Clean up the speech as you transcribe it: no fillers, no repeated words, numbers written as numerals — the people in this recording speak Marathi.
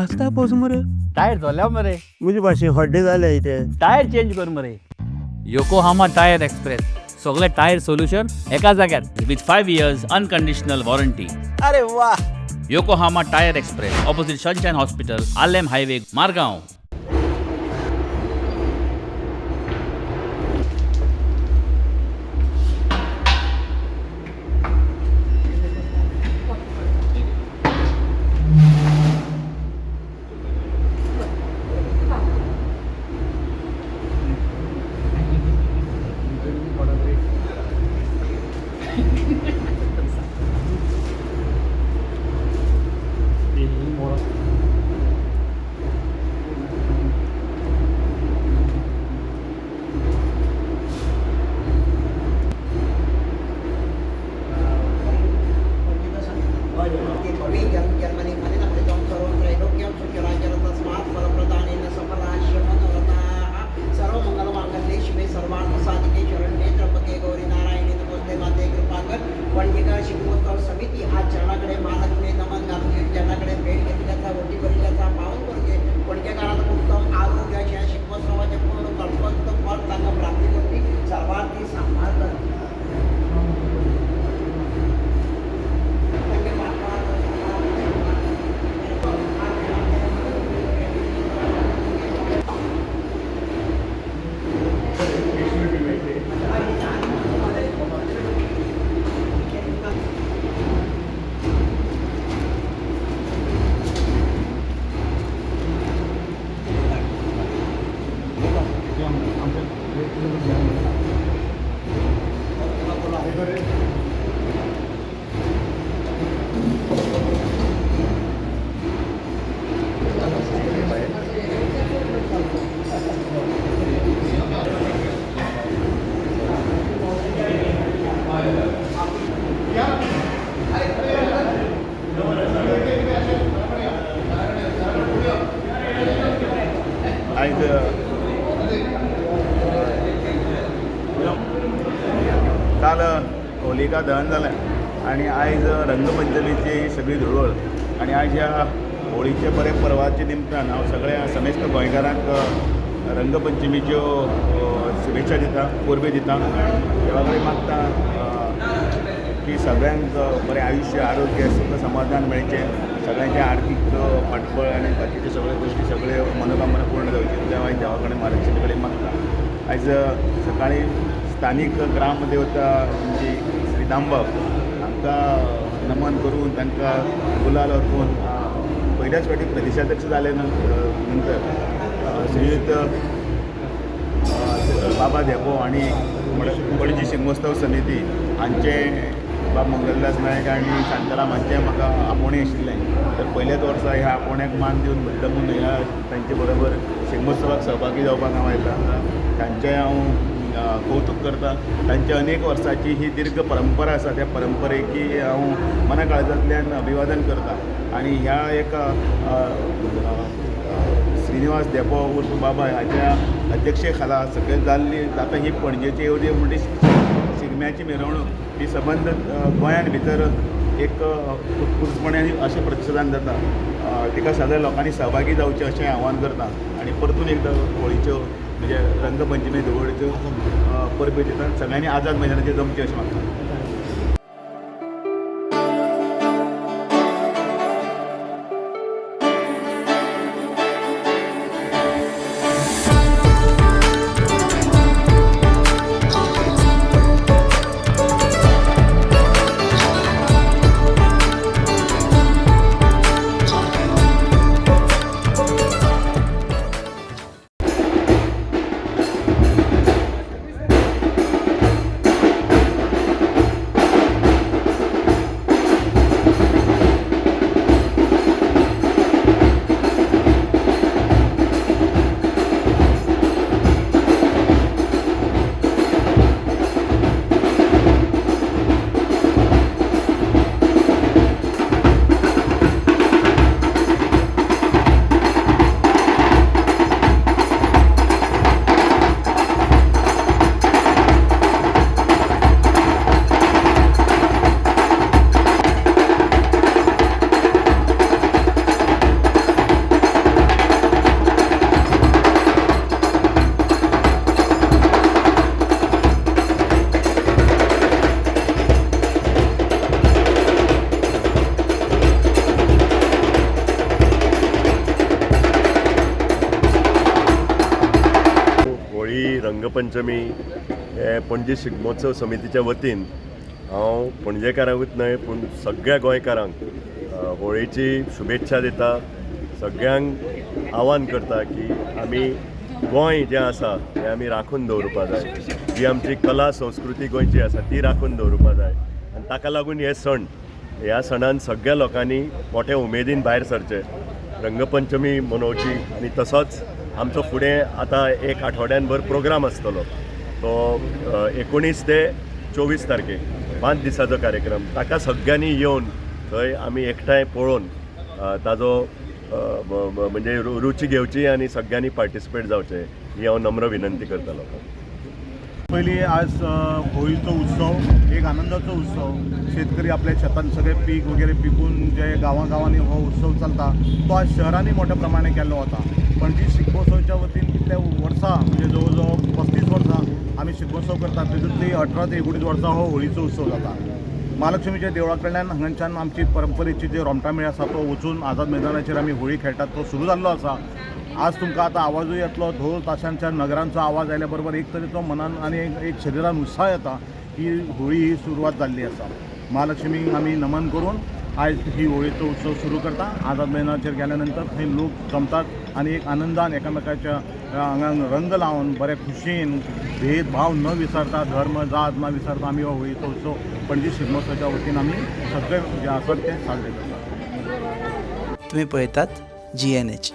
वाजता पावस मरे टायर झाल्या मरे मुझे भाषे हड्डे झाले इथे टायर चेंज कर मरे योकोहामा टायर एक्सप्रेस सगळे टायर सोल्युशन एका जाग्यात विथ 5 years अनकंडिशनल वॉरंटी. अरे वा Yokohama tyre express opposite sunshine hospital Alem highway Margao. समिती आज चरणाकडे महालक्ष्मी नमन घालून चरणाकडे भेट घेतल्याचा वटी भरल्याचा पावन वर्गे पडक्या काळात उत्तम आरोग्याच्या शिल्पोत्सवाचे पूर्ण कल्पक फळ त्यांना प्राप्ती होती सर्वार्थी सांभाळतात. काल होलिका दहन जालें आनी आयज रंगपंचमीची सगळी धुळवळ आनी आयज ह्या होळीचे बरे पर्वाचे निमतान हांव सगळ्या समेस्त गोंयकारांक रंगपंचमीच्यो शुभेच्छा दिता परबी दिता. देवा कडेन मागता की सगळ्यांक बरें आयुश्य आरोग्य सुख समाधान मेळचें सगळ्यांचे आर्थीक फाटबळ आनी बाकीचे सगळे गोश्टी सगळे मनोकामना पूर्ण जावचे देवा देवा कडेन म्हारक्षणे कडेन मागता. आयज सकाळी स्थानीक ग्रामदेवता म्हणजे श्रीदामबाब हांकां नमन करून तांकां गुलाल अर्पून पयल्याच फावटी प्रदेशाध्यक्ष जाले नंतर श्रीयुत बाबा देबो आनी पणजी शिगमोत्सव समिती हांचे बाब मंगलदास नायक आनी शांताराम हांचें म्हाका आपोवणें आशिल्लें तर पयल्याच वर्सा ह्या आपोवण्याक मान दिवन भट्ट म्हणून ह्या तांचे बरोबर शिगमोत्सवाक सहभागी जावपाक हांव आयला. तांचें हांव कौतुक करता. तांची अनेक वर्सांची ही दीर्घ परंपरा आसा त्या परंपरेकी हांव मना काळजांतल्यान अभिवादन करता. आनी ह्या एक श्रीनिवास देबो उर्फ बाबा हाच्या अध्यक्षे खाला सकयल जाल्ली जाता ही पणजेची एवढी मोठी शिगम्याची मिरवणूक ही सबंद गोंयान भितर एक उत्स्फूर्तपणे अशें प्रतिसादान जाता. तिका सगळ्या लोकांनी सहभागी जावचें अशें आवाहन करता आनी परतून एकदां होळीच्यो म्हणजे रंगपंचमी धुळवडीच्यो परबी दितात सगळ्यांनी आझाद मैदानाचेर जमचें अशें म्हाका. रंगपंचमी हे पणजे शिगमोत्सव समितीच्या वतीन हांव पणजेकारांकूच न्हय पूण सगळ्या गोंयकारांक होळयेची शुभेच्छा दिता. सगळ्यांक आवाहन करता की आमी गोंय जें आसा तें आमी राखून दवरपा जाय. जी आमची कला संस्कृती गोंयची आसा ती राखून दवरपा जाय आनी ताका लागून हे सण ह्या सणान सगळ्या लोकांनी मोठ्या उमेदीन भायर सरचे, रंगपंचमी मनोवची. आनी तसोच आमचो फुडें आतां एक आठवड्यान भर प्रोग्राम आसतलो तो 19 ते 24 तारखेक 5 दिसाचो कार्यक्रम. ताका सगळ्यांनी येवन थंय आमी एकठांय पळोवन ताजो म्हणजे रुची घेवची आनी सगळ्यांनी पार्टिसिपेट जावचें ही हांव नम्र विनंती करता लोकांक. पहिली आज होळीचो उत्सव एक आनंदाचो उत्सव. शेतकरी आपल्या शेतान सगळे पीक वगैरे पिकून जे गांवांनी हो उत्सव चलता तो आज शहरांनी मोठ्या प्रमाणे केल्लो वता. पणजी शिगमोत्सवच्या वतीन कितल्या वर्सां म्हणजे जवळ जवळ 35 वर्सां आमी शिगमोत्सव करतात. तेतूंतली 18 ते 19 वर्सां हो होळीचो उत्सव जाता. महालक्ष्मीच्या देवळा कडल्यान हांगाच्यान आमची परंपरेची जे रोमटामेळ आसा तो वचून आझाद मैदानाचेर आमी होळी खेळटात तो सुरू जाल्लो आसा. आज तुमकां आतां आवाजूय येतलो, ढोल ताशांच्या नगरांचो आवाज आयल्या बरोबर एक तरेचो मनान आनी एक शरिरान उत्साह येता की होळी ही सुरवात जाल्ली आसा. महालक्ष्मीक आमी नमन करून आयज ही होळीचो उत्सव सुरू करता. आझाद मैदानाचेर गेल्या नंतर थंय लोक जमतात आनी एक आनंदान एकामेकाच्या आंगांक रंग लावन बरे खुशयेन भेदभाव न विसरता, धर्म जात न विसरता आमी हो होळीचो उत्सव पणजी शिगमोत्सवाच्या वतीन आमी सगळे जे आसात ते साजरे करतात. तुम्ही पळयतात GNH.